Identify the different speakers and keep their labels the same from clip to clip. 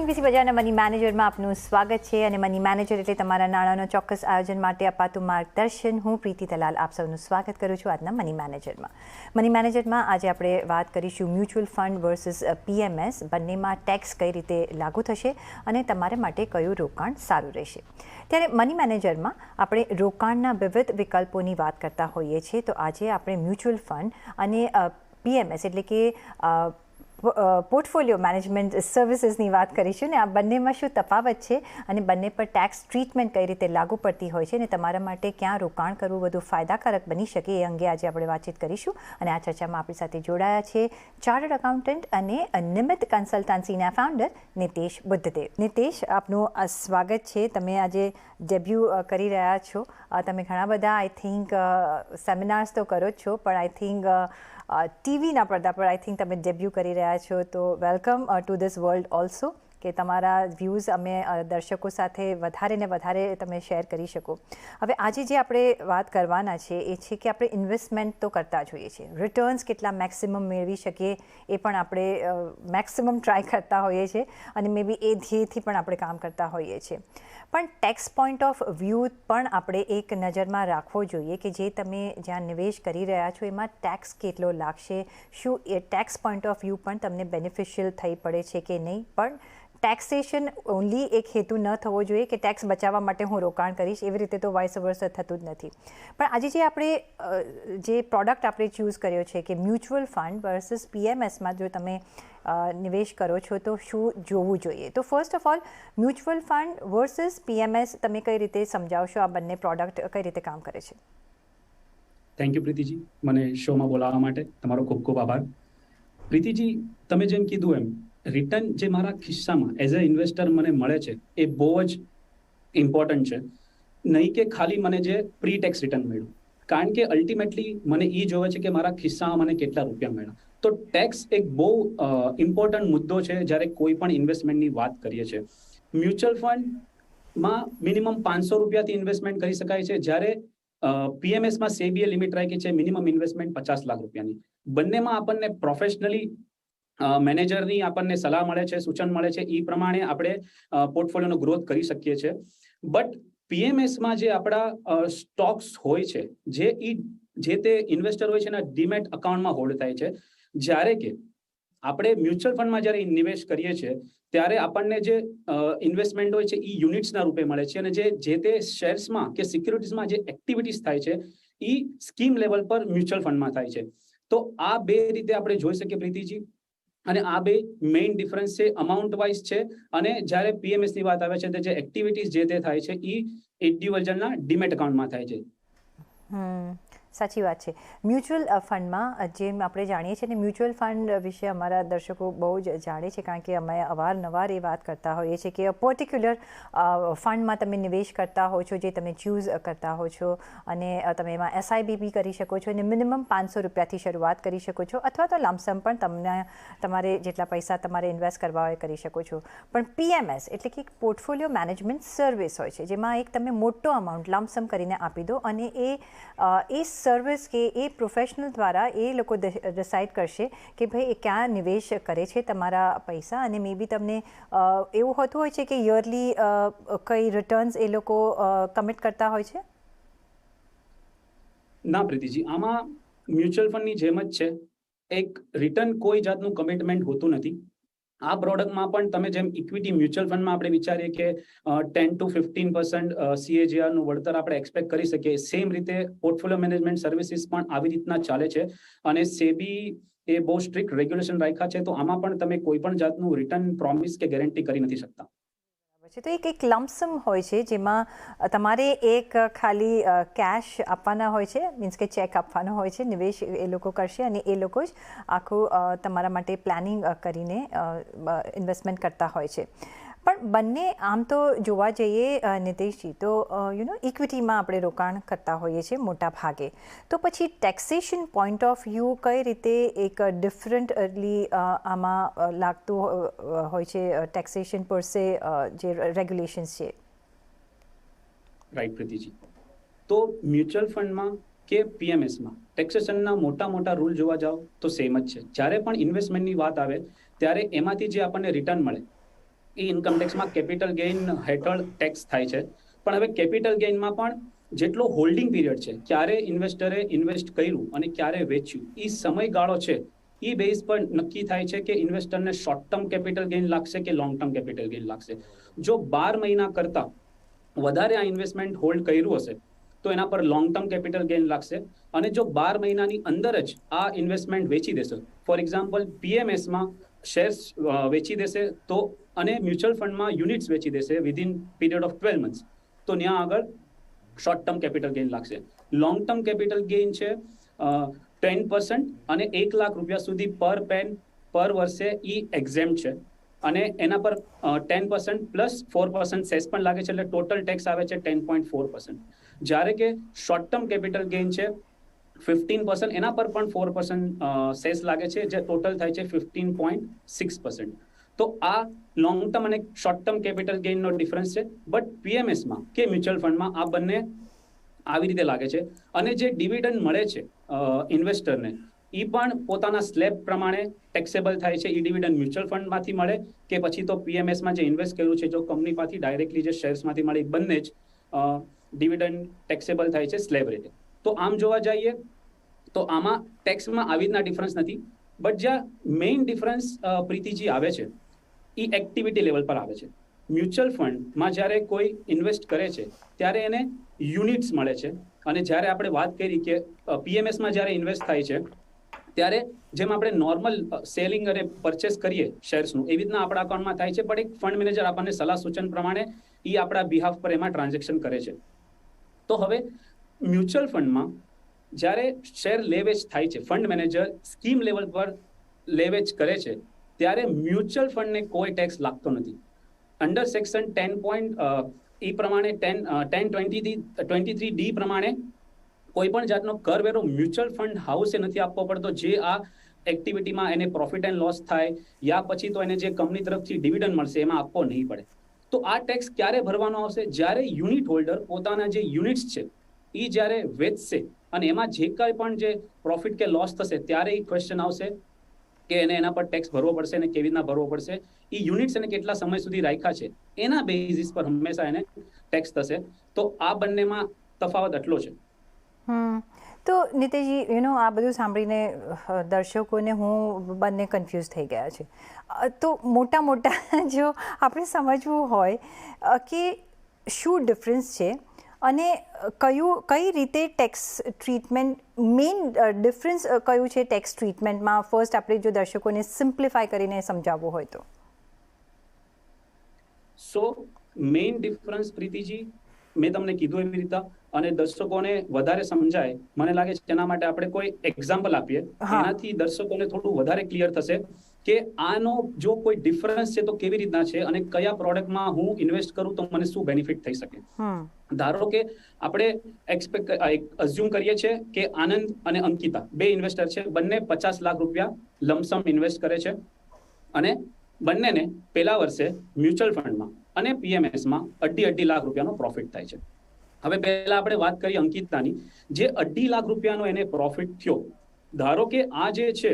Speaker 1: એનવીસી બજારના મની મેનેજરમાં આપનું સ્વાગત છે અને મની મેનેજર એટલે તમારા નાણાંનો ચોક્કસ આયોજન માટે અપાતું માર્ગદર્શન. હું પ્રીતિ દલાલ આપ સૌનું સ્વાગત કરું છું આજના મની મેનેજરમાં. મની મેનેજરમાં આજે આપણે વાત કરીશું મ્યુચ્યુઅલ ફંડ વર્સિસ પીએમએસ. બંનેમાં ટેક્સ કઈ રીતે લાગુ થશે અને તમારા માટે કયું રોકાણ સારું રહેશે. ત્યારે મની મેનેજરમાં આપણે રોકાણના વિવિધ વિકલ્પોની વાત કરતા હોઈએ છીએ. તો આજે આપણે મ્યુચ્યુઅલ ફંડ અને પીએમએસ એટલે કે પોર્ટફોલિયો મેનેજમેન્ટ સર્વિસીસની વાત કરીશું ને આ બંનેમાં શું તફાવત છે અને બંને પર ટેક્સ ટ્રીટમેન્ટ કઈ રીતે લાગુ પડતી હોય છે અને તમારા માટે ક્યાં રોકાણ કરવું વધુ ફાયદાકારક બની શકે એ અંગે આજે આપણે વાતચીત કરીશું. અને આ ચર્ચામાં આપણી સાથે જોડાયા છે ચાર્ટર્ડ એકાઉન્ટન્ટ અને નિમિત્ત કન્સલ્ટન્સીના ફાઉન્ડર નિતેશ બુદ્ધદેવ. નિતેશ, આપનું સ્વાગત છે. તમે આજે ડેબ્યુ કરી રહ્યા છો. તમે ઘણા બધા આઈ થિંક સેમિનાર્સ તો કરો જ છો, પણ આઈ થિંક ટીવીના પડદા પર આઈ થિંક તમે ડેબ્યુ કરી રહ્યા છો. તો welcome to this world also, કે તમારા વ્યૂઝ અમે દર્શકો સાથે વધારે ને વધારે તમે શેર કરી શકો. હવે આજે જે આપણે વાત કરવાના છે એ છે કે આપણે ઇન્વેસ્ટમેન્ટ તો કરતા જોઈએ છીએ, રિટર્ન્સ કેટલા મેક્સિમમ મેળવી શકીએ એ પણ આપણે મેક્સિમમ ટ્રાય કરતા હોઈએ છીએ અને મે બી એ ધ્યેયથી પણ આપણે કામ કરતા હોઈએ છીએ. પણ ટેક્સ પોઈન્ટ ઓફ વ્યૂ પણ આપણે એક નજરમાં રાખવો જોઈએ કે જે તમે જ્યાં નિવેશ કરી રહ્યા છો એમાં ટેક્સ કેટલો લાગશે, શું એ ટેક્સ પોઈન્ટ ઓફ વ્યૂ પણ તમને બેનિફિશિયલ થઈ પડે છે કે નહીં. પણ ટેક્સેશન ઓનલી એક હેતુ ન થવો જોઈએ કે ટેક્સ બચાવવા માટે હું રોકાણ કરીશ, એવી રીતે તો વાઇસ વર્સા થતું જ નથી. પણ આજે જે આપણે જે પ્રોડક્ટ આપણે ચૂઝ કર્યો છે કે મ્યુચ્યુઅલ ફંડ વર્સિસ પીએમએસમાં જો તમે નિવેશ કરો છો તો શું જોવું જોઈએ. તો first of all mutual fund versus PMS તમે કઈ રીતે સમજાવશો, આ બંને પ્રોડક્ટ કઈ રીતે કામ કરે છે?
Speaker 2: થેન્ક યુ પ્રીતિજી, મને શોમાં બોલાવવા માટે તમારો ખૂબ ખૂબ આભાર. પ્રીતિજી, તમે જેમ કીધું એમ રિટર્ન જે મારા ખિસ્સામાં એઝ અ ઇન્વેસ્ટર મને મળે છે એ બહુ જ ઇમ્પોર્ટન્ટ છે. નહીં કે ખાલી મને જે પ્રી ટેક્સ રિટર્ન મળ્યું, કારણ કે અલ્ટિમેટલી મને એ જોવે છે કે મારા ખિસ્સામાં મને કેટલા રૂપિયા મળ્યા. તો ટેક્સ એક બહુ ઇમ્પોર્ટન્ટ મુદ્દો છે જ્યારે કોઈ પણ ઇન્વેસ્ટમેન્ટની વાત કરીએ છીએ. મ્યુચ્યુઅલ ફંડમાં મિનિમમ 500 રૂપિયાથી ઇન્વેસ્ટમેન્ટ કરી શકાય છે, જ્યારે પીએમએસમાં સેબીએ લિમિટ રાખી છે મિનિમમ ઇન્વેસ્ટમેન્ટ 50 લાખ રૂપિયાની. બંનેમાં આપણને પ્રોફેશનલી મેનેજરની આપણને સલાહ મળે છે, સૂચન મળે છે, એ પ્રમાણે આપણે પોર્ટફોલિયોનો ગ્રોથ કરી શકીએ છીએ. બટ પીએમએસમાં જે આપણા સ્ટોક્સ હોય છે, જે તે ઇન્વેસ્ટર હોય છે એના ડીમેટ અકાઉન્ટમાં હોલ્ડ થાય છે, જ્યારે કે આપણે મ્યુચ્યુઅલ ફંડમાં જ્યારે નિવેશ કરીએ છીએ ત્યારે આપણને જે ઇન્વેસ્ટમેન્ટ હોય છે એ યુનિટ્સના રૂપે મળે છે અને જે તે શેર્સમાં કે સિક્યુરિટીઝમાં જે એક્ટિવિટીઝ થાય છે એ સ્કીમ લેવલ પર મ્યુચ્યુઅલ ફંડમાં થાય છે. તો આ બે રીતે આપણે જોઈ શકીએ પ્રીતિજી, અને આ બે મેઇન ડિફરન્સ છે, અમાઉન્ટ વાઇઝ છે. અને જ્યારે પીએમએસની વાત આવે છે તો જે એક્ટિવિટીઝ જે તે થાય છે એ ઇન્ડિવિજ્યુઅલના ડીમેટ અકાઉન્ટમાં થાય છે.
Speaker 1: સાચી વાત છે. મ્યુચ્યુઅલ ફંડમાં જેમ આપણે જાણીએ છીએ ને, મ્યુચ્યુઅલ ફંડ વિશે અમારા દર્શકો બહુ જ જાણે છે કારણ કે અમે અવારનવાર એ વાત કરતા હોઈએ છીએ કે પર્ટિક્યુલર ફંડમાં તમે નિવેશ કરતા હો છો, જે તમે ચૂઝ કરતા હો છો અને તમે એમાં એસઆઈબી બી કરી શકો છો અને મિનિમમ 500 રૂપિયાથી શરૂઆત કરી શકો છો, અથવા તો લમસમ પણ તમને તમારે જેટલા પૈસા તમારે ઇન્વેસ્ટ કરવા હોય કરી શકો છો. પણ પીએમએસ એટલે કે એક પોર્ટફોલિયો મેનેજમેન્ટ સર્વિસ હોય છે, જેમાં એક તમે મોટો અમાઉન્ટ લમસમ કરીને આપી દો અને એ સર્વિસ કે એ પ્રોફેશનલ દ્વારા એ લોકો ડિસાઇડ કરશે કે ભાઈ એ ક્યાં નિવેશ કરે છે તમારા પૈસા, અને મે બી તમને એવું હોતું હોય છે કે યરલી કઈ રિટર્ન્સ એ લોકો કમિટ કરતા હોય છે.
Speaker 2: ના પ્રીતિજી, આમાં મ્યુચ્યુઅલ ફંડની જેમ જ છે, એક રિટર્ન કોઈ જાતનું કમિટમેન્ટ હોતું નથી. આ પ્રોડક્ટમાં પણ તમે જેમ ઇક્વિટી મ્યુચ્યુઅલ ફંડમાં આપણે વિચારીએ કે 10 to 15% CAGRનું વળતર આપણે એક્સપેક્ટ કરી શકીએ, સેમ રીતે પોર્ટફોલિયો મેનેજમેન્ટ સર્વિસીસ પણ આવી રીતના ચાલે છે. અને સેબી એ બહુ સ્ટ્રિક્ટ રેગ્યુલેશન રાખ્યા છે, તો આમાં પણ તમે કોઈ પણ જાતનું રિટર્ન પ્રોમિસ કે ગેરંટી કરી નથી શકતા.
Speaker 1: તો એક લમસમ હોય છે જેમાં તમારે એક ખાલી કેશ આપવાના હોય છે, મીન્સ કે ચેક આપવાનો હોય છે, નિવેશ એ લોકો કરશે અને એ લોકો જ આખું તમારા માટે પ્લાનિંગ કરીને ઇન્વેસ્ટમેન્ટ કરતા હોય છે. પણ બંને આમ તો જોવા જઈએ નિતેશજી તો ઇક્વિટીમાં આપણે રોકાણ કરતા હોઈએ છીએ મોટા ભાગે. તો પછી ટેક્સેશન પોઈન્ટ ઓફ વ્યૂ કઈ રીતે એક ડિફરન્ટલી આમાં લાગતું હોય છે, ટેક્સેશન પર સે જે રેગ્યુલેશન્સ છે?
Speaker 2: રાઈટ પ્રીતિજી, તો મ્યુચ્યુઅલ ફંડમાં કે પીએમએસમાં ટેક્સેશનના મોટા રૂલ જોવા જાઓ તો સેમ જ છે. જ્યારે પણ ઇન્વેસ્ટમેન્ટની વાત આવે ત્યારે એમાંથી જે આપણને રિટર્ન મળે એ ઇન્કમ ટેક્સમાં કેપિટલ ગેઇન હેઠળ ટેક્સ થાય છે. પણ હવે કેપિટલ ગેઇનમાં પણ જેટલો હોલ્ડિંગ પીરિયડ છે, ક્યારે ઇન્વેસ્ટરે ઇન્વેસ્ટ કર્યું અને ક્યારે વેચ્યું, એ સમયગાળો છે, એ બેઝ પર નક્કી થાય છે કે ઇન્વેસ્ટરને શોર્ટ ટર્મ કેપિટલ ગેઇન લાગશે કે લોંગ ટર્મ કેપિટલ ગેઇન લાગશે. જો 12 મહિના કરતા વધારે આ ઇન્વેસ્ટમેન્ટ હોલ્ડ કર્યું હશે તો એના પર લોંગ ટર્મ કેપિટલ ગેઇન લાગશે. અને જો 12 મહિનાની અંદર જ આ ઇન્વેસ્ટમેન્ટ વેચી દેશે, ફોર એક્ઝામ્પલ પીએમએસમાં શેર્સ વેચી દેશે તો, અને મ્યુચ્યુઅલ ફંડમાં યુનિટ્સ વેચી દેશે વિધિન પીરિયડ ઓફ 12 મંથ્સ, તો ત્યાં આગળ શોર્ટ ટર્મ કેપિટલ ગેઇન લાગશે. લોંગ ટર્મ કેપિટલ ગેઇન છે 10% અને 1 લાખ રૂપિયા સુધી પર વર્ષે ઈ એક્ઝેમ્પ્ટ છે. અને એના પર 10% પ્લસ 4% સેસ પણ લાગે છે, એટલે ટોટલ ટેક્સ આવે છે 10.4%. જ્યારે કે શોર્ટ ટર્મ કેપિટલ ગેઇન છે 15%, એના પર પણ 4% સેસ લાગે છે, જે ટોટલ થાય છે 15.6%. તો આ લોંગ ટર્મ અને શોર્ટ ટર્મ કેપિટલ ગેઇનનો ડિફરન્સ છે. બટ પીએમએસમાં કે મ્યુચ્યુઅલ ફંડમાં આ બંને આવી રીતે લાગે છે. અને જે ડિવિડન્ડ મળે છે ઇન્વેસ્ટરને, એ પણ પોતાના સ્લેબ પ્રમાણે ટેક્સેબલ થાય છે. ઈ ડિવિડન્ડ મ્યુચ્યુઅલ ફંડમાંથી મળે કે પછી તો પીએમએસમાં જે ઇન્વેસ્ટ કર્યું છે, જો કંપનીમાંથી ડાયરેક્ટલી જે શેર્સમાંથી મળે, બંને જ ડિવિડન્ડ ટેક્સેબલ થાય છે સ્લેબ રીતે. તો આમ જોવા જઈએ તો આમાં ટેક્સમાં આવી રીતના ડિફરન્સ નથી. બટ જ્યાં મેઇન ડિફરન્સ પ્રીતિજી આવે છે એ એક્ટિવિટી લેવલ પર આવે છે. મ્યુચ્યુઅલ ફંડમાં જ્યારે કોઈ ઇન્વેસ્ટ કરે છે ત્યારે એને યુનિટ્સ મળે છે, અને જ્યારે આપણે વાત કરી કે પીએમએસમાં જ્યારે ઇન્વેસ્ટ થાય છે ત્યારે જેમ આપણે નોર્મલ સેલિંગ અને પરચેસ કરીએ શેર્સનું, એવી રીતના આપણા અકાઉન્ટમાં થાય છે. પણ એક ફંડ મેનેજર આપણને સલાહ સૂચન પ્રમાણે એ આપણા બિહાફ પર એમાં ટ્રાન્ઝેક્શન કરે છે. તો હવે મ્યુચ્યુઅલ ફંડમાં જ્યારે શેર લેવેચ થાય છે, ફંડ મેનેજર સ્કીમ લેવલ પર લેવેચ કરે છે, ત્યારે મ્યુચ્યુઅલ ફંડને કોઈ ટેક્સ લાગતો નથી. અંડર સેક્શન 10 પ્રમાણે 1023D પ્રમાણે કોઈ પણ જાતનો કરવેરો મ્યુચ્યુઅલ ફંડ હાઉસે નથી આપવો પડતો. જે આ એક્ટિવિટીમાં એને પ્રોફિટ એન્ડ લોસ થાય યા પછી તો એને જે કંપની તરફથી ડિવિડન્ડ મળશે એમાં આપવો નહીં પડે. તો આ ટેક્સ ક્યારે ભરવાનો આવશે? જ્યારે યુનિટ હોલ્ડર પોતાના જે યુનિટ્સ છે એ જ્યારે વેચશે અને એમાં જે કાંઈ પણ જે પ્રોફિટ કે લોસ થશે ત્યારે એ ક્વેશ્ચન આવશે કે એને એના પર ટેક્સ ભરવો પડશે અને કેવી રીતના ભરવો પડશે. એ યુનિટ્સ એને કેટલા સમય સુધી રાખ્યા છે એના બેઝિસ પર હંમેશા એને ટેક્સ થશે. તો આ બંનેમાં તફાવત એટલો છે.
Speaker 1: તો નીતિજી, આ બધું સાંભળીને દર્શકોને હું બંને કન્ફ્યુઝ થઈ ગયા છે. તો મોટા જો આપણે સમજવું હોય કે શું ડિફરન્સ છે અને કઈ રીતે ટેક્સ ટ્રીટમેન્ટ, મેઇન ડિફરન્સ કયું છે ટેક્સ ટ્રીટમેન્ટમાં, ફર્સ્ટ આપણે જો દર્શકોને સિમ્પ્લિફાય કરીને સમજાવવું હોય તો.
Speaker 2: સો મેઇન ડિફરન્સ પ્રીતિજી મેં તમને કીધું એવી રીતે, અને દર્શકોને વધારે સમજાય મને લાગે છે એના માટે આપણે કોઈ એક્ઝામ્પલ આપીએ, એનાથી દર્શકોને થોડું વધારે ક્લિયર થશે કે આનો જો કોઈ ડિફરન્સ છે તો કેવી રીતના છે અને કયા પ્રોડક્ટમાં હું ઇન્વેસ્ટ કરું તો મને શું બેનિફિટ થઈ શકે. ધારો કે આપણે અઝ્યુમ કરીએ છીએ કે આનંદ અને અંકિતા બે ઇન્વેસ્ટર છે, બંને 50 લાખ રૂપિયા લમસમ ઇન્વેસ્ટ કરે છે અને બંનેને પહેલા વર્ષે મ્યુચ્યુઅલ ફંડમાં અને પીએમએસમાં 2.5 લાખ રૂપિયાનો પ્રોફિટ થાય છે. હવે પહેલા આપણે વાત કરીએ અંકિતાની, જે 2.5 લાખ રૂપિયાનો એને પ્રોફિટ થયો. ધારો કે આ જે છે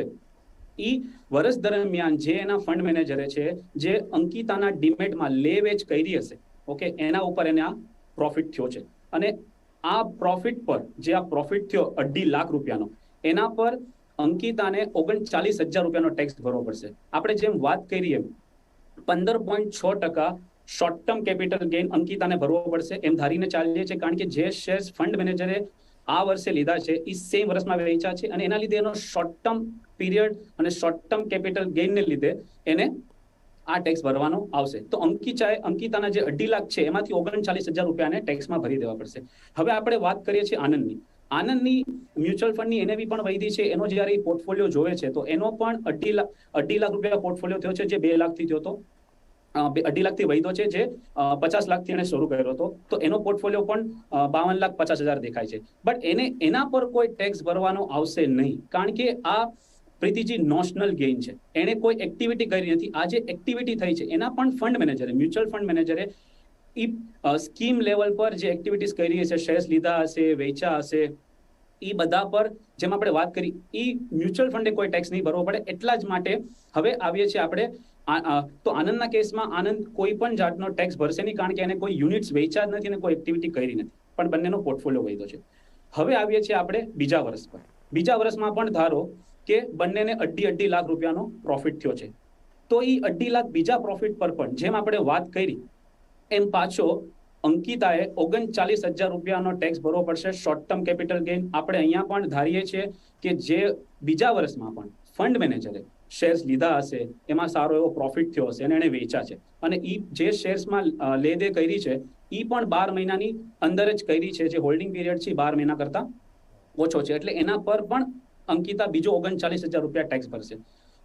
Speaker 2: એ વર્ષ દરમિયાન જે એના ફંડ મેનેજરે છે જે અંકિતાના ડીમેટમાં લે વેચ કરી હશે, ઓકે, એના ઉપર એને આ પ્રોફિટ થયો છે. અને આ પ્રોફિટ પર જે આ પ્રોફિટ થયો 2.5 લાખ રૂપિયાનો, એના પર અંકિતાને 39,000 રૂપિયાનો ટેક્સ ભરવો પડશે. આપણે જેમ વાત કરી એમ 15.6% શોર્ટ ટર્મ કેપિટલ ગેઇન અંકિતાને ભરવો પડશે એમ ધારીને ચાલીએ છીએ, કારણ કે જે શેર્સ ફંડ મેનેજરે આ વર્ષે લીધા છે એ સેમ વર્ષમાં વેચ્યા છે અને એના લીધે એનો શોર્ટ ટર્મ પીરિયડ અને શોર્ટ ટર્મ કેપિટલ ગેઇનને લીધે એને આ ટેક્સ ભરવાનો આવશે. તો અંકિતાના જે 2.5 લાખ છે એમાંથી 39,000 રૂપિયાને ટેક્સમાં ભરી દેવા પડશે. હવે આપણે વાત કરીએ છીએ આનંદની મ્યુચ્યુઅલ ફંડની એને પણ વૈધી છે. એનો જ્યારે પોર્ટફોલિયો જોવે છે તો એનો પણ 2.5 લાખ રૂપિયા પોર્ટફોલિયો થયો છે, જે 2 લાખથી થયો હતો, 2.5 લાખથી વૈધો છે, જે 50 લાખથી એને શરૂ કર્યો હતો. તો એનો પોર્ટફોલિયો પણ 52,50,000 દેખાય છે. બટ એના પર કોઈ ટેક્સ ભરવાનો આવશે નહીં, કારણ કે આ પ્રીતિજી નોશનલ ગેઇન છે, એને કોઈ એક્ટિવિટી કરી નથી. આ જે એક્ટિવિટી થઈ છે એના પણ ફંડ મેનેજરે, મ્યુચ્યુઅલ ફંડ મેનેજરે સ્કીમ લેવલ પર જે એક્ટિવિટીઝ કરી હશે, શેર્સ લીધા હશે, વેચ્યા હશે, એ બધા પર જેમ આપણે વાત કરી એ મ્યુચ્યુઅલ ફંડે કોઈ ટેક્સ નહીં ભરવો પડે. એટલા જ માટે હવે આવીએ છીએ આપણે તો આનંદના કેસમાં આનંદ કોઈ પણ જાતનો ટેક્સ ભરશે નહીં, કારણ કે એને કોઈ યુનિટ્સ વેચ્યા જ નથી અને કોઈ એક્ટિવિટી કરી નથી, પણ બંનેનો પોર્ટફોલિયો વધ્યો છે. હવે આવીએ છીએ આપણે બીજા વર્ષ પર. બીજા વર્ષમાં પણ ધારો કે બંનેને 2.5 લાખ રૂપિયાનો પ્રોફિટ થયો છે, તો એ 2.5 લાખ બીજા પ્રોફિટ પર પણ જેમ આપણે વાત કરી એમ પાછો અંકિતાએ 39,000 રૂપિયાનો ટેક્સ ભરવો પડશે શોર્ટ ટર્મ કેપિટલ ગેઇન. આપણે અહીંયા પણ ધારીએ છીએ કે જે બીજા વર્ષમાં પણ ફંડ મેનેજરે શેર્સ લીધા હશે, એમાં સારો એવો પ્રોફિટ થયો હશે અને એને વેચ્યા છે, અને એ જે શેર્સમાં લે દે કરી છે એ પણ 12 મહિનાની અંદર જ કરી છે, જે હોલ્ડિંગ પીરિયડ છે 12 મહિના કરતા ઓછો છે, એટલે એના પર પણ અંકિતા બીજો 39,000 રૂપિયા ટેક્સ ભરશે.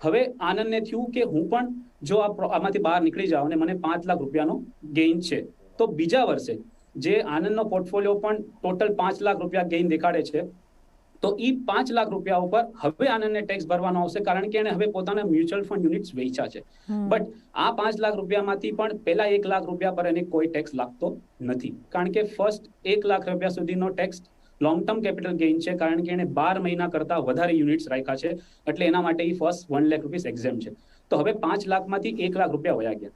Speaker 2: હવે આનંદને થયું કે હું પણ જો આમાંથી બહાર નીકળી જાઉં અને મને 5 લાખ રૂપિયાનો ગેઇન છે, તો બીજા વર્ષે જે આનંદનો પોર્ટફોલિયો પણ ટોટલ 5 લાખ રૂપિયા ગેઇન દેખાડે છે, તો એ 5 લાખ રૂપિયા ઉપર હવે આનંદને ટેક્સ ભરવાનો આવશે, કારણ કે એને હવે પોતાના મ્યુચ્યુઅલ ફંડ યુનિટ્સ વેચ્યા છે. બટ આ 5 લાખ રૂપિયામાંથી પણ પહેલા 1 લાખ રૂપિયા પર એને કોઈ ટેક્સ લાગતો નથી, કારણ કે ફર્સ્ટ 1 લાખ રૂપિયા સુધીનો tax long term capital gain છે, કારણ કે એને 12 મહિના કરતા વધારે યુનિટ્સ રાખ્યા છે, એટલે એના માટે એ ફર્સ્ટ 1 લાખ રૂપીસ એક્ઝેમ્પ છે. તો હવે 5 લાખમાંથી 1 લાખ રૂપિયા વયા ગયા,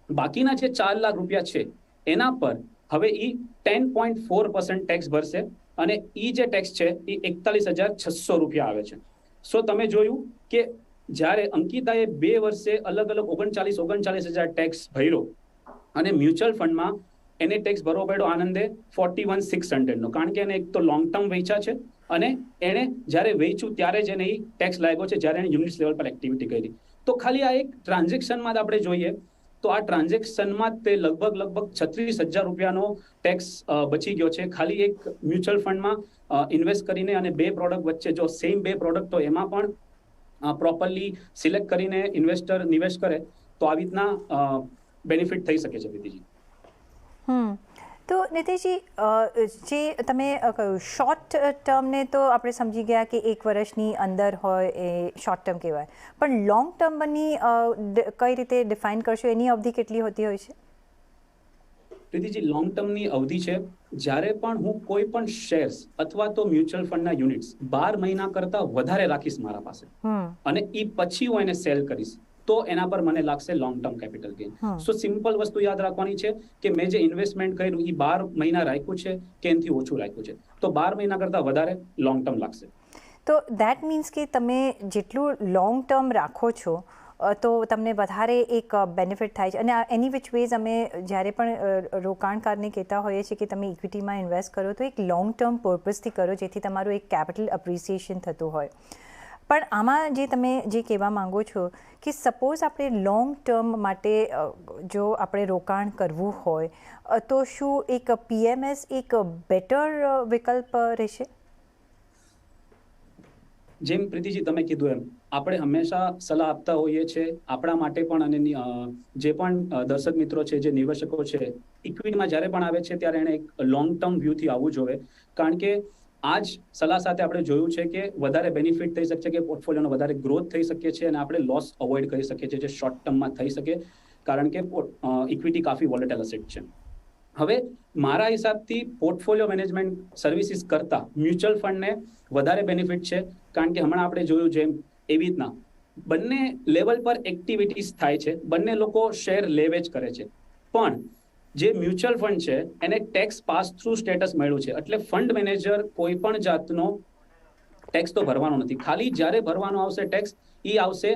Speaker 2: બાકીના જે 4 લાખ રૂપિયા છે એના પર હવે એ 10.4% ટેક્સ ભરશે, અને એ જે ટેક્સ છે એ 41,600 રૂપિયા આવે છે. સો તમે જોયું કે જ્યારે અંકિતાએ 2 વર્ષે અલગ અલગ 39,000 ટેક્સ ભર્યો અને મ્યુચ્યુઅલ ફંડમાં એને ટેક્સ ભરવો પડ્યો આનંદે 41,600 નો, કારણ કે એને એક તો લોંગ ટર્મ વેચ્યા છે અને એને જ્યારે વેચ્યું ત્યારે જ એને એ ટેક્સ લાગ્યો છે જ્યારે એને યુનિટ્સ લેવલ પર એક્ટિવિટી કરી. તો ખાલી આ એક ટ્રાન્ઝેક્શનમાં જ આપણે જોઈએ તો આ ટ્રાન્ઝેક્શનમાં તે લગભગ 36,000 રૂપિયાનો ટેક્સ બચી ગયો છે, ખાલી એક મ્યુચ્યુઅલ ફંડમાં ઇન્વેસ્ટ કરીને. અને 2 પ્રોડક્ટ વચ્ચે જો સેમ 2 પ્રોડક્ટ તો એમાં પણ પ્રોપરલી સિલેક્ટ કરીને ઇન્વેસ્ટર નિવેશ કરે તો આવી રીતના બેનિફિટ થઈ શકે છે. પ્રીતિજી,
Speaker 1: તો નીતિશજી, જે તમે કહ્યું શોર્ટ ટર્મને તો આપણે સમજી ગયા કે 1 વર્ષની અંદર હોય એ શોર્ટ ટર્મ કહેવાય, પણ લોંગ ટર્મની કઈ રીતે ડિફાઇન કરશો? એની અવધિ કેટલી હોતી હોય છે?
Speaker 2: પ્રીતિજી, લોંગ ટર્મની અવધિ છે જ્યારે પણ હું કોઈ પણ શેર્સ અથવા તો મ્યુચ્યુઅલ ફંડના યુનિટ્સ 12 મહિના કરતા વધારે રાખીશ મારા પાસે અને એ પછી હું એને સેલ કરીશ, તો એના પર મને લાગશે લોંગ ટર્મ કેપિટલ ગેઇન. સો સિમ્પલ વસ્તુ યાદ રાખવાની છે કે મેં જે ઇન્વેસ્ટમેન્ટ કર્યું એ 12 મહિના રાખ્યું છે કે એનાથી ઓછું રાખ્યું છે, તો 12 મહિના કરતા વધારે લોંગ ટર્મ લાગશે.
Speaker 1: તો દેટ મીન્સ કે તમે જેટલું લોંગ ટર્મ રાખો છો તો તમને વધારે એક બેનિફિટ થાય છે. અને એની વિચ વેઝ અમે જ્યારે પણ રોકાણકારને કહેતા હોઈએ છીએ કે તમે ઇક્વિટીમાં ઇન્વેસ્ટ કરો તો એક લોંગ ટર્મ પર્પઝથી કરો, જેથી તમારું એક કેપિટલ અપ્રિસિએશન થતું હોય. પણ આમાં જે તમે જે કહેવા માંગો છો કે સપોઝ આપણે લોંગ ટર્મ માટે જો આપણે રોકાણ કરવું હોય તો શું એક પીએમએસ એક બેટર વિકલ્પ રહેશે?
Speaker 2: જેમ પ્રીતિજી તમે કીધું એમ આપણે હંમેશા સલાહ આપતા હોઈએ છીએ આપણા માટે પણ, અને જે પણ દર્શક મિત્રો છે, જે નિવેશકો છે, ઇક્વિટીમાં જ્યારે પણ આવે છે ત્યારે એને એક લોંગ ટર્મ વ્યૂથી આવવું જોઈએ, કારણ કે આ જ સલાહ સાથે આપણે જોયું છે કે વધારે બેનિફિટ થઈ શકે છે, પોર્ટફોલિયોનો વધારે ગ્રોથ થઈ શકે છે અને આપણે લોસ અવોઇડ કરી શકીએ છીએ જે શોર્ટ ટર્મમાં થઈ શકે, કારણ કે ઇક્વિટી કાફી વોલેટાઇલ એસેટ છે. હવે મારા હિસાબથી પોર્ટફોલિયો મેનેજમેન્ટ સર્વિસીસ કરતા મ્યુચ્યુઅલ ફંડને વધારે બેનિફિટ છે, કારણ કે હમણાં આપણે જોયું જેમ એવી રીતના બંને લેવલ પર એક્ટિવિટીઝ થાય છે, બંને લોકો શેર લેવેચ કરે છે, પણ જે મ્યુચ્યુઅલ ફંડ છે એને ટેક્સ પાસ થ્રુ સ્ટેટસ મળ્યું છે, એટલે ફંડ મેનેજર કોઈ પણ જાતનો ટેક્સ તો ભરવાનો નથી. ખાલી જ્યારે ભરવાનો આવશે ટેક્સ એ આવશે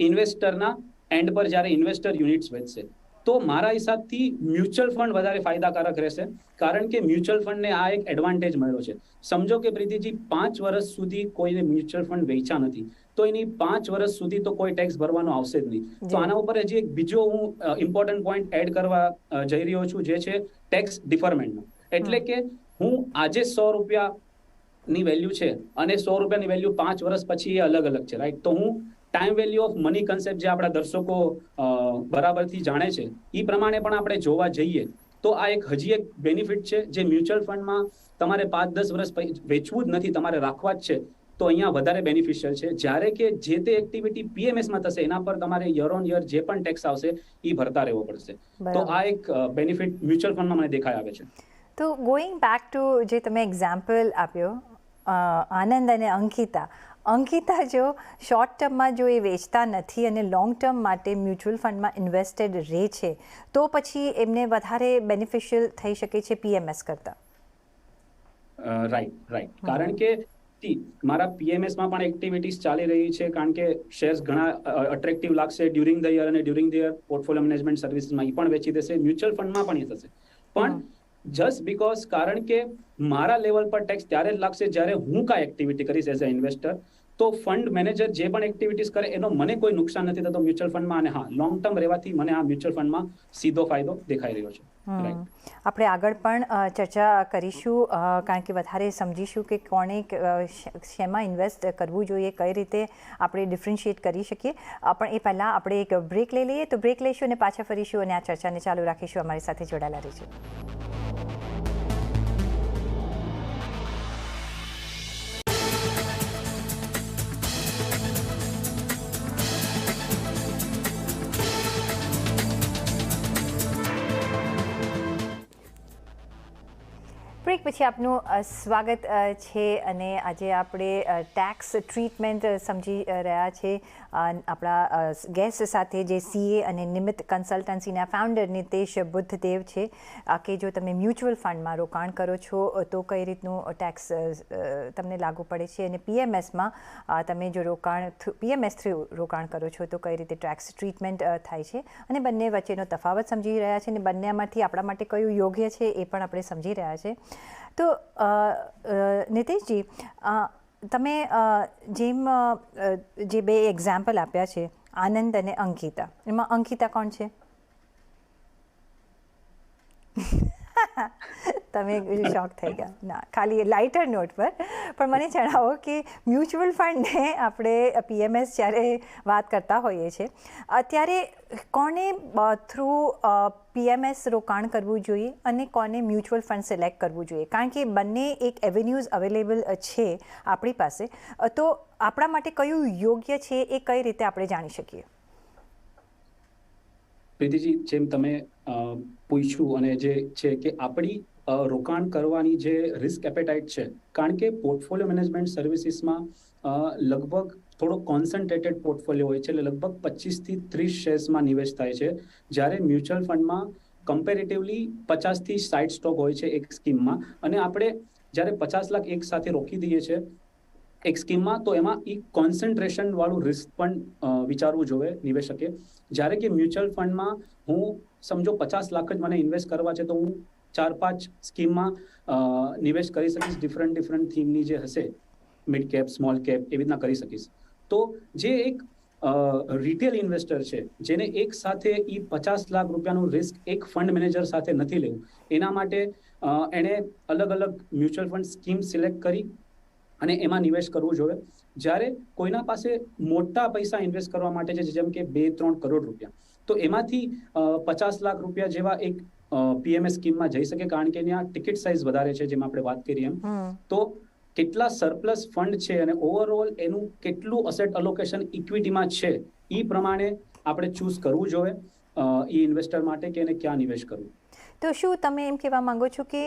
Speaker 2: ઇન્વેસ્ટરના એન્ડ પર, જ્યારે ઇન્વેસ્ટર યુનિટ્સ વેચશે. તો મારા હિસાબથી મ્યુચ્યુઅલ ફંડ વધારે ફાયદાકારક રહેશે, કારણ કે મ્યુચ્યુઅલ ફંડને આ એક એડવાન્ટેજ મળ્યો છે. સમજો કે પ્રીતિજી 5 વર્ષ સુધી કોઈને મ્યુચ્યુઅલ ફંડ વેચ્યા નથી, તો એની 5 વર્ષ સુધી તો કોઈ ટેક્સ ભરવાનો આવશે જ નહીં. તો આના ઉપર હજી એક બીજો હું ઇમ્પોર્ટન્ટ પોઈન્ટ એડ કરવા જઈ રહ્યો છું, જે છે ટેક્સ ડિફરમેન્ટનો. એટલે કે હું આજે 100 રૂપિયાની વેલ્યુ છે અને 100 રૂપિયાની વેલ્યુ 5 વર્ષ પછી એ અલગ અલગ છે, રાઈટ? તો હું time value of money concept જે આપણા દર્શકો બરાબરથી જાણે છે એ પ્રમાણે પણ આપણે જોવા જઈએ તો આ એક હજી એક બેનિફિટ છે જે મ્યુચ્યુઅલ ફંડમાં તમારે 5-10 વર્ષ વેચવું જ નથી, તમારે રાખવા જ છે, તો અહીંયા વધારે બેનિફિશિયલ છે. જ્યારે કે જે તે એક્ટિવિટી પીએમએસમાં થશે એના પર તમારે યર ઓન યર જે પણ ટેક્સ આવશે એ ભરતા રહેવો પડશે. તો આ એક બેનિફિટ મ્યુચ્યુઅલ ફંડમાં મને દેખાઈ આવે છે.
Speaker 1: તો ગોઈંગ બેક ટુ જે તમે એક્ઝામ્પલ આપ્યો આનંદ અને અંકિતા જો શોર્ટ ટર્મમાં જો એ વેચતા નથી અને લોંગ ટર્મ માટે મ્યુચ્યુઅલ ફંડમાં ઇન્વેસ્ટેડ રહે છે તો પછી એમને વધારે બેનિફિશિયલ થઈ શકે છે પીએમએસ કરતાં.
Speaker 2: રાઈટ કારણ કે મારા પીએમએસમાં પણ એક્ટિવિટીઝ ચાલી રહી છે, કારણ કે શેર્સ ઘણા અટ્રેક્ટિવ લાગશે ડ્યુરિંગ ધ યર, અને during the year portfolio management સર્વિસીસમાં એ પણ વેચી દેશે, મ્યુચ્યુઅલ ફંડમાં પણ એ થશે. પણ જસ્ટ બીકોઝ કારણ કે મારા લેવલ પર ટેક્સ ત્યારે જ લાગશે જ્યારે હું કાંઈ એક્ટિવિટી કરીશ એઝ અ ઇન્વેસ્ટર, તો ફંડ મેનેજર જે પણ એક્ટિવિટીઝ કરે એનો મને કોઈ નુકસાન નથી થતો મ્યુચ્યુઅલ ફંડમાં, અને હા લોંગ ટર્મ રહેવાથી મને આ મ્યુચ્યુઅલ ફંડમાં સીધો ફાયદો દેખાઈ રહ્યો છે.
Speaker 1: આપણે આગળ પણ ચર્ચા કરીશું, કારણ કે વધારે સમજીશું કે કોણે શેમાં ઇન્વેસ્ટ કરવું જોઈએ, કઈ રીતે આપણે ડિફરન્શિએટ કરી શકીએ. પણ એ પહેલાં આપણે એક બ્રેક લઈ લઈએ, તો બ્રેક લઈશું અને પાછા ફરીશું અને આ ચર્ચાને ચાલુ રાખીશું. અમારી સાથે જોડાયેલા રહીશું. બ્રેક પછી આપનું સ્વાગત છે અને આજે આપણે ટેક્સ ટ્રીટમેન્ટ સમજી રહ્યા છે આપણા ગેસ્ટ સાથે, જે સીએ અને નિમિત્ત કન્સલ્ટન્સીના ફાઉન્ડર નિતેશ બુદ્ધદેવ છે, કે જો તમે મ્યુચ્યુઅલ ફંડમાં રોકાણ કરો છો તો કઈ રીતનું ટેક્સ તમને લાગુ પડે છે, અને પીએમએસમાં તમે જો પીએમએસ થ્રુ રોકાણ કરો છો તો કઈ રીતે ટેક્સ ટ્રીટમેન્ટ થાય છે, અને બંને વચ્ચેનો તફાવત સમજી રહ્યા છે, અને બંનેમાંથી આપણા માટે કયું યોગ્ય છે એ પણ આપણે સમજી રહ્યા છે. તો નિતેશજી, તમે જેમ જે બે એક્ઝામ્પલ આપ્યા છે, આનંદ અને અંકિતા, એમાં અંકિતા કોણ છે? તમે શોક થઈ ગયા? ના, ખાલી લાઇટર નોટ પર. પણ મને જણાવો કે મ્યુચ્યુઅલ ફંડને આપણે પીએમએસ જ્યારે વાત કરતા હોઈએ છીએ ત્યારે કોને થ્રુ પીએમએસ રોકાણ કરવું જોઈએ અને કોને મ્યુચ્યુઅલ ફંડ સિલેક્ટ કરવું જોઈએ? કારણ કે બંને એક એવેન્યુઝ અવેલેબલ છે આપણી પાસે, તો આપણા માટે કયું યોગ્ય છે એ કઈ રીતે આપણે જાણી શકીએ?
Speaker 2: પ્રીતિજી, જેમ તમે પૂછ્યું અને જે છે કે આપણી રોકાણ કરવાની જે રિસ્ક એપેટાઇટ છે, કારણ કે પોર્ટફોલિયો મેનેજમેન્ટ સર્વિસીસમાં લગભગ થોડો કોન્સન્ટ્રેટેડ પોર્ટફોલિયો હોય છે, એટલે લગભગ 25થી 30 શેર્સમાં નિવેશ થાય છે, જ્યારે મ્યુચ્યુઅલ ફંડમાં કમ્પેરેટિવલી 50થી 60 સ્ટોક હોય છે એક સ્કીમમાં, અને આપણે જ્યારે 50 લાખ એક સાથે રોકી દઈએ છીએ એક સ્કીમમાં, તો એમાં એ કોન્સન્ટ્રેશન વાળું રિસ્ક પણ વિચારવું જોઈએ નિવેશકે. જ્યારે કે મ્યુચ્યુઅલ ફંડમાં હું સમજો 50 લાખ જ મને ઇન્વેસ્ટ કરવા છે, તો હું 4-5 સ્કીમમાં નિવેશ કરી શકીશ, ડિફરન્ટ થીમની જે હશે, મિડ કેપ, સ્મોલ કેપ, એવી રીતના કરી શકીશ. તો જે એક રિટેલ ઇન્વેસ્ટર છે, જેને એક સાથે એ 50 લાખ રૂપિયાનું રિસ્ક એક ફંડ મેનેજર સાથે નથી લેવું, એના માટે એણે અલગ અલગ મ્યુચ્યુઅલ ફંડ સ્કીમ સિલેક્ટ કરી અને એમાં નિવેશ કરવું જોઈએ. જ્યારે કોઈના પાસે મોટા પૈસા ઇન્વેસ્ટ કરવા માટે છે, જેમ કે 2-3 કરોડ રૂપિયા, તો એમાંથી 50 લાખ રૂપિયા જેવા એક પીએમએસ સ્કીમમાં જઈ શકે, કારણ કે ત્યાં ટિકિટ સાઇઝ વધારે છે, જેમ આપણે વાત કરીએ એમ. તો કેટલા સરપ્લસ ફંડ છે અને ઓવરઓલ એનું કેટલું અસેટ અલોકેશન ઇક્વિટીમાં છે, એ પ્રમાણે આપણે ચૂઝ કરવું જોઈએ એ ઇન્વેસ્ટર માટે કે એને ક્યાં નિવેશ કરવું.
Speaker 1: તો શું તમે એમ કહેવા માંગો છો કે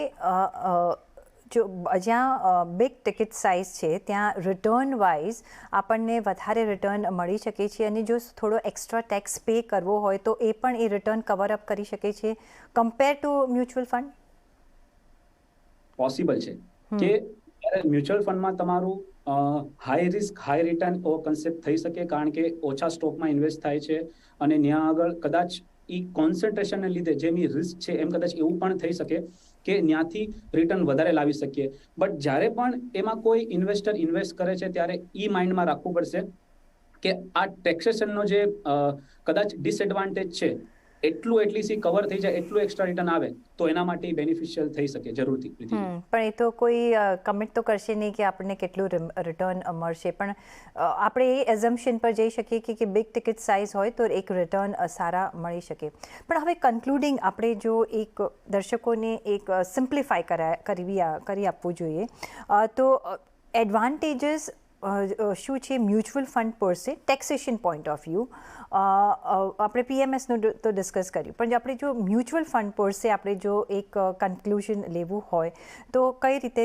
Speaker 1: જો જ્યાં બિગ ટિકિટ સાઇઝ છે ત્યાં રિટર્ન વાઇઝ આપણને વધારે રિટર્ન મળી શકે છે, અને જો થોડો એક્સ્ટ્રા ટેક્સ પે કરવો હોય તો એ પણ એ રિટર્ન કવર અપ કરી શકે છે compare to mutual fund?
Speaker 2: Possible છે કે મ્યુચ્યુઅલ ફંડમાં તમારું high risk high return concept થઈ શકે, કારણ કે ઓછા સ્ટોકમાં ઇન્વેસ્ટ થાય છે, અને ત્યાં આગળ કદાચ એ કોન્સન્ટ્રેશનને લીધે જેમ એ રિસ્ક છે એમ કદાચ એવું પણ થઈ શકે કે ત્યાંથી રિટર્ન વધારે લાવી શકીએ. બટ જ્યારે પણ એમાં કોઈ ઇન્વેસ્ટર ઇન્વેસ્ટ કરે છે ત્યારે એ માઇન્ડમાં રાખવું પડશે કે આ ટેક્સેશનનો જે કદાચ ડિસએડવાન્ટેજ છે, એટલું એટલીસી કવર થઈ જાય, એટલું એક્સ્ટ્રા રિટર્ન આવે તો એના માટે બેનિફિશિયલ થઈ શકે જરૂરથી.
Speaker 1: પણ એ તો કોઈ કમિટ તો કરશે નહીં કે આપણને કેટલું રિટર્ન મળશે, પણ આપણે એ એઝમ્પશન પર જઈ શકીએ કે બિગ ટિકિટ સાઇઝ હોય તો એક રિટર્ન સારા મળી શકે. પણ હવે કન્ક્લુડિંગ આપણે જો એક દર્શકોને એક સિમ્પ્લિફાય કરી આપવું જોઈએ, તો એડવાન્ટેજીસ શું છે મ્યુચ્યુઅલ ફંડ પર સે ટેક્સેશન પોઈન્ટ ઓફ વ્યૂ. આપણે પીએમએસનું તો ડિસ્કસ કર્યું, પણ આપણે જો મ્યુચ્યુઅલ ફંડ પર સે આપણે જો એક કન્ક્લુઝન લેવું હોય તો કઈ રીતે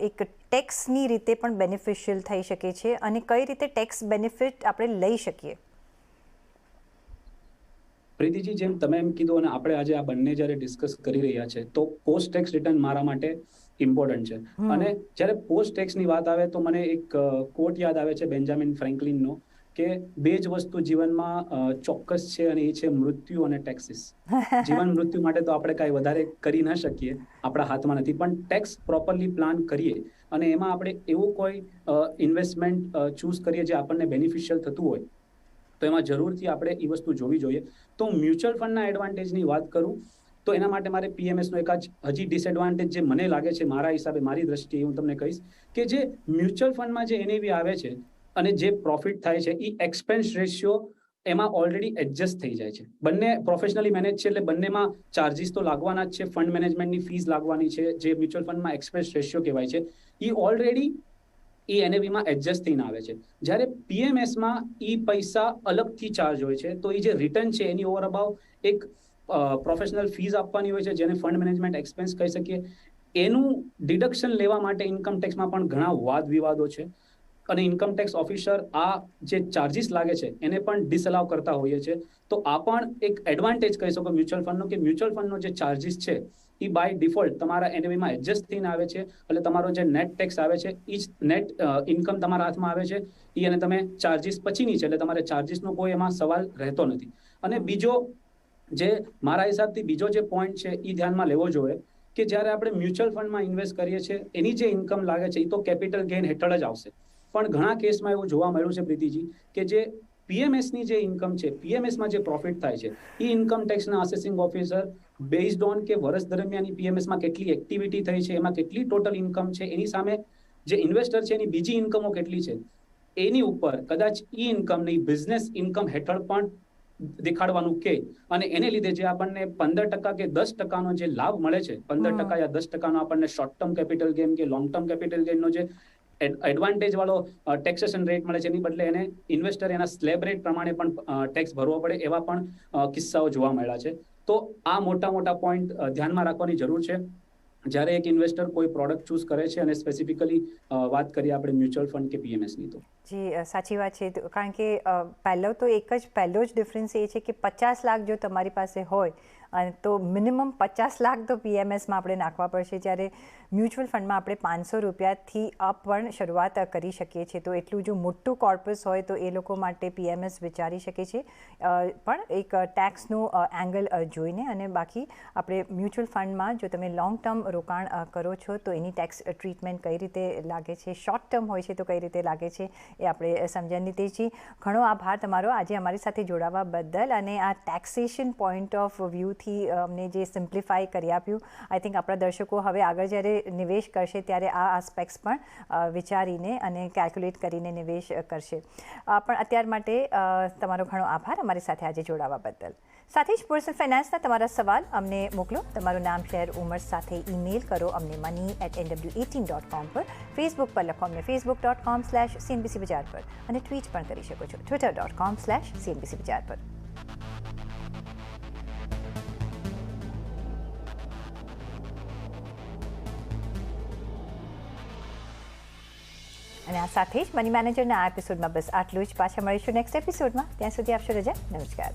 Speaker 1: એક ટેક્સની રીતે પણ બેનિફિશિયલ થઈ શકે છે અને કઈ રીતે ટેક્સ બેનિફિટ આપણે લઈ શકીએ?
Speaker 2: પ્રીતિજી, જેમ તમે એમ કીધું અને આપણે આજે આ બંને જ્યારે ડિસ્કસ કરી રહ્યા છે તો પોસ્ટ ટેક્સ રિટર્ન મારા માટે ઇમ્પોર્ટન્ટ છે. અને જ્યારે પોસ્ટ ટેક્સની વાત આવે તો મને એક કોટ યાદ આવે છે બેન્જામિન ફ્રેન્કલિનનો, કે બે જ વસ્તુ જીવનમાં ચોક્કસ છે અને એ છે મૃત્યુ અને ટેક્સીસ. જીવન મૃત્યુ માટે તો આપણે કાંઈ વધારે કરી ના શકીએ, આપણા હાથમાં નથી, પણ ટેક્સ પ્રોપરલી પ્લાન કરીએ અને એમાં આપણે એવું કોઈ ઇન્વેસ્ટમેન્ટ ચૂઝ કરીએ જે આપણને બેનિફિશિયલ થતું હોય તો એમાં જરૂરથી આપણે એ વસ્તુ જોવી જોઈએ. તો મ્યુચ્યુઅલ ફંડના એડવાન્ટેજની વાત કરું તો એના માટે મારે પીએમએસનો એક જ હજી ડિસએડવાન્ટેજ જે મને લાગે છે મારા હિસાબે, મારી દ્રષ્ટિએ હું તમને કહીશ કે જે મ્યુચ્યુઅલ ફંડમાં જે એનએવી આવે છે અને જે પ્રોફિટ થાય છે એ એક્સપેન્સ રેશિયો એમાં ઓલરેડી એડજસ્ટ થઈ જાય છે. બંને પ્રોફેશનલી મેનેજ છે એટલે બંનેમાં ચાર્જિસ તો લાગવાના જ છે, ફંડ મેનેજમેન્ટની ફીસ લાગવાની છે, જે મ્યુચ્યુઅલ ફંડમાં એક્સપેન્સ રેશિયો કહેવાય છે એ ઓલરેડી એ એનએવીમાં એડજસ્ટ થઈને આવે છે. જ્યારે પીએમએસમાં એ પૈસા અલગથી ચાર્જ હોય છે, તો એ જે રિટર્ન છે એની ઓવર અબાઉ એક પ્રોફેશનલ ફીસ આપવાની હોય છે જેને ફંડ મેનેજમેન્ટ એક્સપેન્સ કહી શકીએ. એનું ડિડક્શન લેવા માટે ઇન્કમ ટેક્સમાં પણ ઘણા વાદ વિવાદો છે અને ઇન્કમ ટેક્સ ઓફિસર આ જે ચાર્જિસ લાગે છે એને પણ ડિસઅલાવ કરતા હોઈએ છે. તો આ પણ એક એડવાન્ટેજ કહી શકો મ્યુચ્યુઅલ ફંડનો, કે મ્યુચ્યુઅલ ફંડનો જે ચાર્જિસ છે એ બાય ડિફોલ્ટ તમારા એનએવીમાં એડજસ્ટ થઈને આવે છે, એટલે તમારો જે નેટ ટેક્સ આવે છે એ જ નેટ ઇન્કમ તમારા હાથમાં આવે છે એ, અને તમે ચાર્જિસ પછીની છે એટલે તમારે ચાર્જિસનો કોઈ એમાં સવાલ રહેતો નથી. અને બીજો જે મારા હિસાબથી બીજો જે પોઈન્ટ છે એ ધ્યાનમાં લેવો જોઈએ કે જ્યારે આપણે મ્યુચ્યુઅલ ફંડમાં ઇન્વેસ્ટ કરીએ છીએ એની જે ઇન્કમ લાગે છે એ તો કેપિટલ ગેઇન હેઠળ જ આવશે. પણ ઘણા કેસમાં એવું જોવા મળ્યું છે પ્રીતિજી કે જે પીએમએસની જે ઇન્કમ છે, પીએમએસમાં જે પ્રોફિટ થાય છે એ ઇન્કમ ટેક્સના અસેસિંગ ઓફિસર બેઝડ ઓન કે વર્ષ દરમિયાન પીએમએસમાં કેટલી એક્ટિવિટી થઈ છે, એમાં કેટલી ટોટલ ઇન્કમ છે, એની સામે જે ઇન્વેસ્ટર છે એની બીજી ઇન્કમો કેટલી છે એની ઉપર કદાચ ઈ ઇન્કમની બિઝનેસ ઇન્કમ હેઠળ પણ દેખાડવાનું કે, અને એને લીધે જે આપણને 15% કે 10%નો જે લાભ મળે છે, 15% યા 10%નો આપણને શોર્ટ ટર્મ કેપિટલ ગેઇન કે લોંગ ટર્મ કેપિટલ ગેઇનનો જે એડવાન્ટેજ વાળો ટેક્સેશન રેટ મળે છે એની બદલે એને ઇન્વેસ્ટર એના સ્લેબ રેટ પ્રમાણે પણ ટેક્સ ભરવો પડે, એવા પણ કિસ્સાઓ જોવા મળ્યા છે. તો આ મોટા મોટા પોઈન્ટ ધ્યાનમાં રાખવાની જરૂર છે જ્યારે એક ઇન્વેસ્ટર કોઈ પ્રોડક્ટ ચૂઝ કરે છે, અને સ્પેસિફિકલી વાત કરીએ આપણે મ્યુચ્યુઅલ ફંડ કે પીએમએસની. તો
Speaker 1: જી સાચી વાત છે, કારણ કે પહેલો જ ડિફરન્સ એ છે કે 50 લાખ જો તમારી પાસે હોય તો મિનિમમ 50 લાખ તો પીએમએસમાં આપણે નાખવા પડશે, જ્યારે મ્યુચ્યુઅલ ફંડમાં આપણે 500 રૂપિયાથી અપ પણ શરૂઆત કરી શકીએ છીએ. તો એટલું જો મોટું કોર્પસ હોય તો એ લોકો માટે પીએમએસ વિચારી શકે છે, પણ એક ટેક્સનું એંગલ જોઈને. અને બાકી આપણે મ્યુચ્યુઅલ ફંડમાં જો તમે લોંગ ટર્મ રોકાણ કરો છો તો એની ટેક્સ ટ્રીટમેન્ટ કઈ રીતે લાગે છે, શોર્ટ ટર્મ હોય છે તો કઈ રીતે લાગે છે એ આપણે સમજ્યા. નીતેશજી, ઘણો આભાર તમારો આજે અમારી સાથે જોડાવા બદલ, અને આ ટેક્સેશન પોઈન્ટ ઓફ વ્યૂથી અમને જે સિમ્પ્લિફાઈ કરી આપ્યું. આઈ થિંક આપણા દર્શકો હવે આગળ જ્યારે નિવેશ કરશે ત્યારે આ આસ્પેક્ટ્સ પણ વિચારીને અને કેલ્ક્યુલેટ કરીને નિવેશ કરશે. પણ અત્યાર માટે તમારો ઘણો આભાર અમારી સાથે આજે જોડાવા બદલ. સાથે જ પર્સનલ ફાઇનાન્સના તમારા સવાલ અમને મોકલો, તમારું નામ, શહેર, ઉંમર સાથે ઈમેલ કરો અમને money@nw18.com પર. ફેસબુક પર લખો અમને facebook.com/CNBC બજાર પર, અને ટ્વીટ પણ કરી શકો છો twitter.com/CNBC બજાર પર. અને આ સાથે જ મની મેનેજરના આ એપિસોડમાં બસ આટલું જ. પાછા મળીશું નેક્સ્ટ એપિસોડમાં. ત્યાં સુધી આપશો રજા. નમસ્કાર.